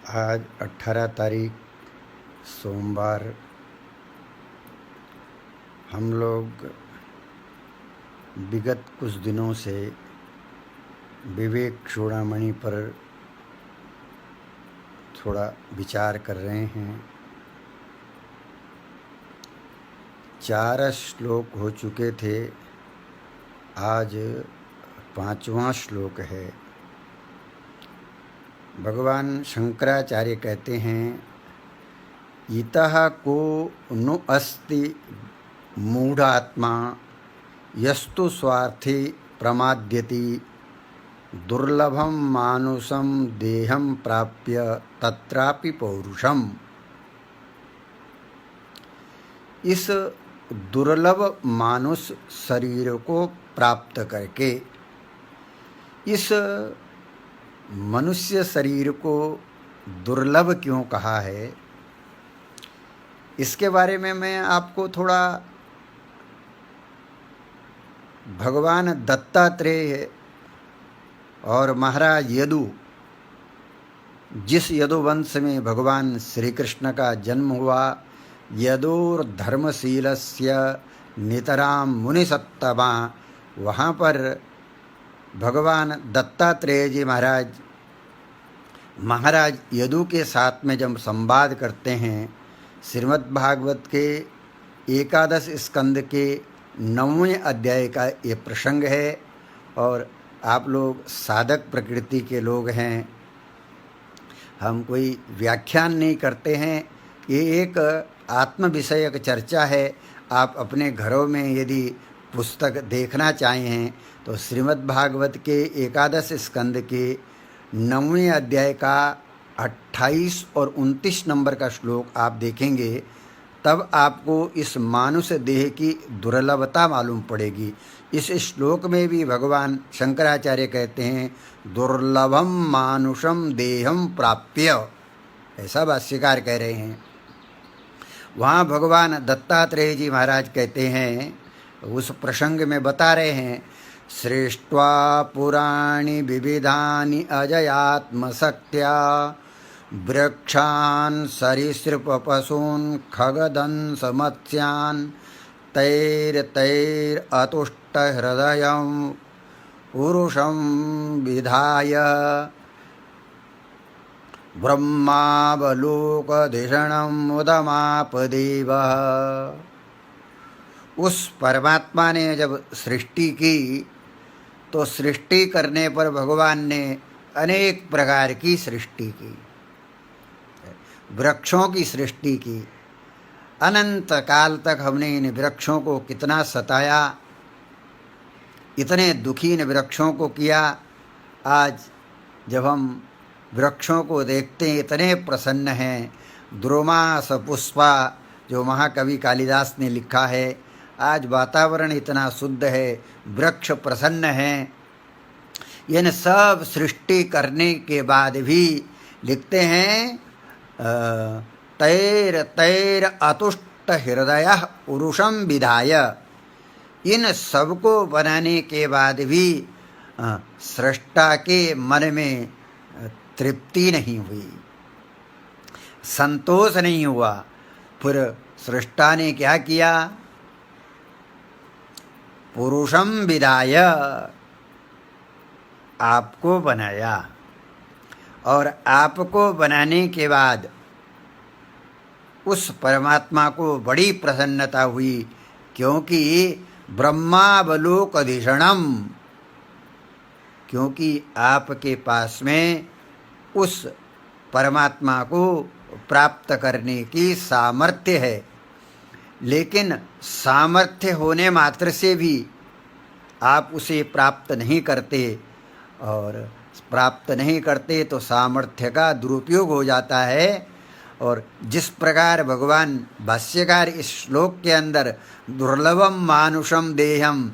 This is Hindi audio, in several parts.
आज 18 तारीख सोमवार हम लोग विगत कुछ दिनों से विवेक चूड़ामणि पर थोड़ा विचार कर रहे हैं। 4 श्लोक हो चुके थे, आज 5वां श्लोक है। भगवान शंकराचार्य कहते हैं, इतः को नु अस्ति मूढ़ात्मा यस्तु स्वार्थी प्रमाद्यति दुर्लभम मानुषम देहम प्राप्य तत्रापि पौरुषम। इस दुर्लभ मानुष शरीर को प्राप्त करके, इस मनुष्य शरीर को दुर्लभ क्यों कहा है, इसके बारे में मैं आपको थोड़ा भगवान दत्तात्रेय और महाराज यदु, जिस यदुवंश में भगवान श्री कृष्ण का जन्म हुआ, यदुर्धर्मशीलस्य नितराम मुनिसत्तमा, वहाँ पर भगवान दत्तात्रेय जी महाराज यदु के साथ में जब संवाद करते हैं, श्रीमद् भागवत के 11 स्कंद के 9वें अध्याय का ये प्रसंग है। और आप लोग साधक प्रकृति के लोग हैं, हम कोई व्याख्यान नहीं करते हैं, ये एक आत्म विषयक चर्चा है। आप अपने घरों में यदि पुस्तक देखना चाहें तो श्रीमद् भागवत के 11 स्कंद के 9वें अध्याय का 28 और 29 नंबर का श्लोक आप देखेंगे, तब आपको इस मानुष देह की दुर्लभता मालूम पड़ेगी। इस श्लोक में भी भगवान शंकराचार्य कहते हैं, दुर्लभम मानुषम देहम प्राप्य, ऐसा भाष्यकार कह रहे हैं। वहाँ भगवान दत्तात्रेय जी महाराज कहते हैं, उस प्रसंग में बता रहे हैं, सृष्ट्वा पुराणी विविधानि अजयात्मशक्त्या वृक्षान् सरीसृपपशून् खगदंश मत्स्यान् तैरतुष्टहृदयं पुरुषं विधाय ब्रह्मावलोकधिषणं मुदमापदेवः। उस परमात्मा ने जब सृष्टि की तो सृष्टि करने पर भगवान ने अनेक प्रकार की सृष्टि की, वृक्षों की सृष्टि की। अनंत काल तक हमने इन वृक्षों को कितना सताया, इतने दुखी इन वृक्षों को किया। आज जब हम वृक्षों को देखते हैं, इतने प्रसन्न हैं। द्रोमास पुष्पा, जो महाकवि कालिदास ने लिखा है, आज वातावरण इतना शुद्ध है, वृक्ष प्रसन्न हैं। इन सब सृष्टि करने के बाद भी लिखते हैं, तैर अतुष्ट हृदय पुरुषम विधाय। इन सब को बनाने के बाद भी सृष्टा के मन में तृप्ति नहीं हुई, संतोष नहीं हुआ। फिर सृष्टा ने क्या किया, पुरुषम विधाय, आपको बनाया। और आपको बनाने के बाद उस परमात्मा को बड़ी प्रसन्नता हुई, क्योंकि ब्रह्मावलोकधिषणम, क्योंकि आपके पास में उस परमात्मा को प्राप्त करने की सामर्थ्य है। लेकिन सामर्थ्य होने मात्र से भी आप उसे प्राप्त नहीं करते, और प्राप्त नहीं करते तो सामर्थ्य का दुरुपयोग हो जाता है। और जिस प्रकार भगवान भाष्यकार इस श्लोक के अंदर दुर्लभम मानुषम देहम,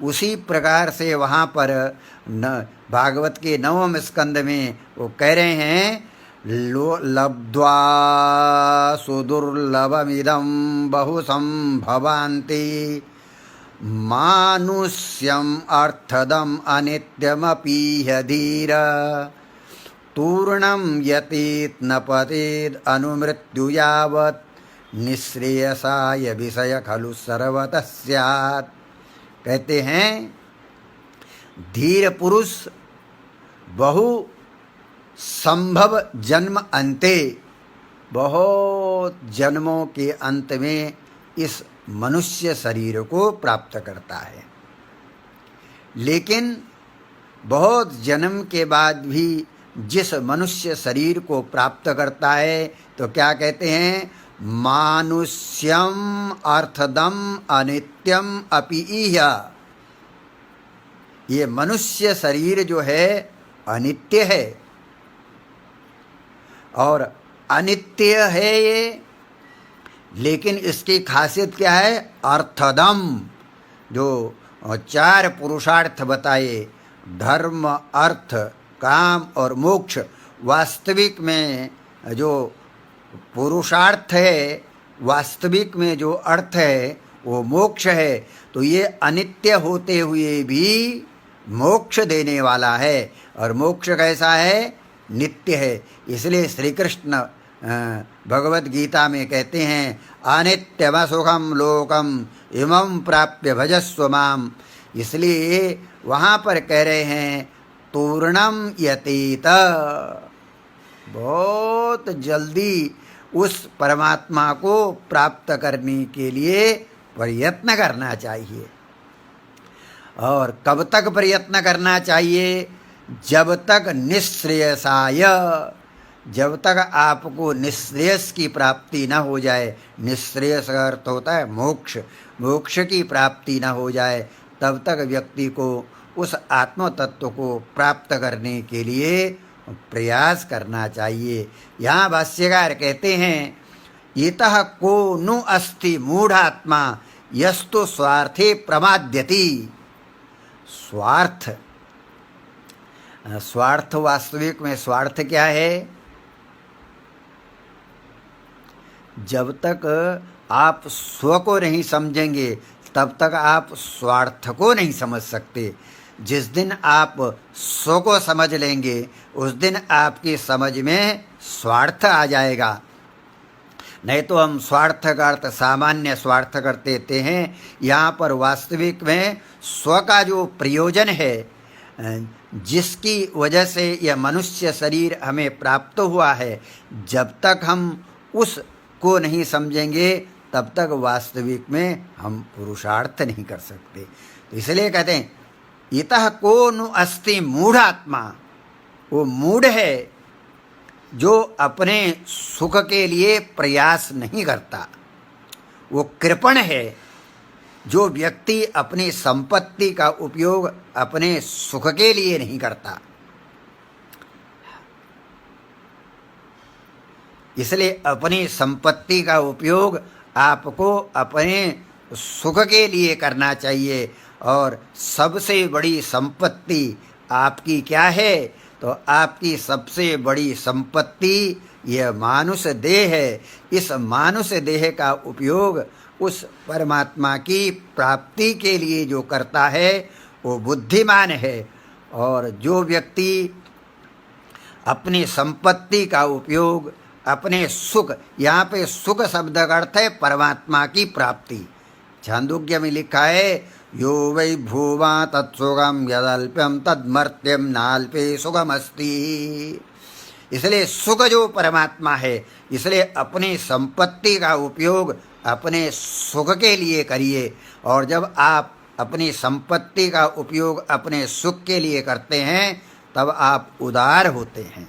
उसी प्रकार से वहाँ पर भागवत के 9वें स्कंद में वो कह रहे हैं, लब्ध्वा सुदुर्लभमिदं बहुसंभवान्ति मानुष्यम अर्थदम अनित्यमपीह धीर तूर्णं यतीत न पतेद अनुमृत्यु यावत् निःश्रेयसाय विषय खलु सर्वतः स्यात्। कहते हैं धीर पुरुष बहु संभव जन्म अंते, बहुत जन्मों के अंत में इस मनुष्य शरीर को प्राप्त करता है, लेकिन बहुत जन्म के बाद भी जिस मनुष्य शरीर को प्राप्त करता है तो क्या कहते हैं, मानुष्यम अर्थदम अनित्यम अपि इह। ये मनुष्य शरीर जो है अनित्य है और अनित्य है ये, लेकिन इसकी खासियत क्या है, अर्थदम। जो 4 पुरुषार्थ बताए, धर्म अर्थ काम और मोक्ष, वास्तविक में जो पुरुषार्थ है, वास्तविक में जो अर्थ है वो मोक्ष है। तो ये अनित्य होते हुए भी मोक्ष देने वाला है, और मोक्ष कैसा है, नित्य है। इसलिए श्री कृष्ण भगवत गीता में कहते हैं, अनित्यमसुखम लोकम इमं प्राप्य भजस्व माम। इसलिए वहाँ पर कह रहे हैं तूर्णम यतीत, बहुत जल्दी उस परमात्मा को प्राप्त करने के लिए प्रयत्न करना चाहिए। और कब तक प्रयत्न करना चाहिए, जब तक निःश्रेयसाय, जब तक आपको निःश्रेयस की प्राप्ति न हो जाए। निःश्रेयस का अर्थ होता है मोक्ष, मोक्ष की प्राप्ति न हो जाए, तब तक व्यक्ति को उस आत्म तत्व को प्राप्त करने के लिए प्रयास करना चाहिए। यहाँ भाष्यकार कहते हैं, इतः को नु अस्ति मूढ़ात्मा यस्तु स्वार्थे प्रमाद्यति। स्वार्थ, स्वार्थ वास्तविक में स्वार्थ क्या है, जब तक आप स्व को नहीं समझेंगे तब तक आप स्वार्थ को नहीं समझ सकते। जिस दिन आप स्व को समझ लेंगे उस दिन आपकी समझ में स्वार्थ आ जाएगा। नहीं तो हम स्वार्थ का अर्थ सामान्य स्वार्थ कर देते हैं। यहाँ पर वास्तविक में स्व का जो प्रयोजन है, जिसकी वजह से यह मनुष्य शरीर हमें प्राप्त हुआ है, जब तक हम उस को नहीं समझेंगे तब तक वास्तविक में हम पुरुषार्थ नहीं कर सकते। तो इसलिए कहते हैं इतः को नु अस्ति मूढ़ात्मा। वो मूढ़ है जो अपने सुख के लिए प्रयास नहीं करता। वो कृपण है जो व्यक्ति अपनी संपत्ति का उपयोग अपने सुख के लिए नहीं करता। इसलिए अपनी संपत्ति का उपयोग आपको अपने सुख के लिए करना चाहिए। और सबसे बड़ी संपत्ति आपकी क्या है, तो आपकी सबसे बड़ी संपत्ति यह मानुष देह है। इस मानुष देह का उपयोग उस परमात्मा की प्राप्ति के लिए जो करता है वो बुद्धिमान है। और जो व्यक्ति अपनी संपत्ति का उपयोग अपने सुख, यहाँ पे सुख शब्द का अर्थ है परमात्मा की प्राप्ति। छांदोग्य में लिखा है, यो वै भूवा तत्सुखम यदल्प्यम तद्मर्त्यम नाल्पे सुखमस्ति। इसलिए सुख जो परमात्मा है, इसलिए अपनी संपत्ति का उपयोग अपने सुख के लिए करिए। और जब आप अपनी संपत्ति का उपयोग अपने सुख के लिए करते हैं तब आप उदार होते हैं।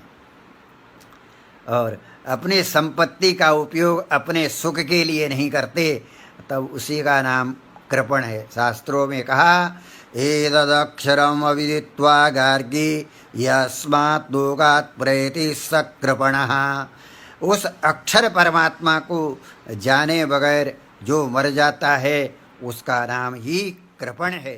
और अपनी संपत्ति का उपयोग अपने सुख के लिए नहीं करते तब उसी का नाम कृपण है। शास्त्रों में कहा, एतदक्षरम अविदित्वा गार्गी यस्मात् लोकात् प्रयति स कृपणः। उस अक्षर परमात्मा को जाने बगैर जो मर जाता है उसका नाम ही कृपण है।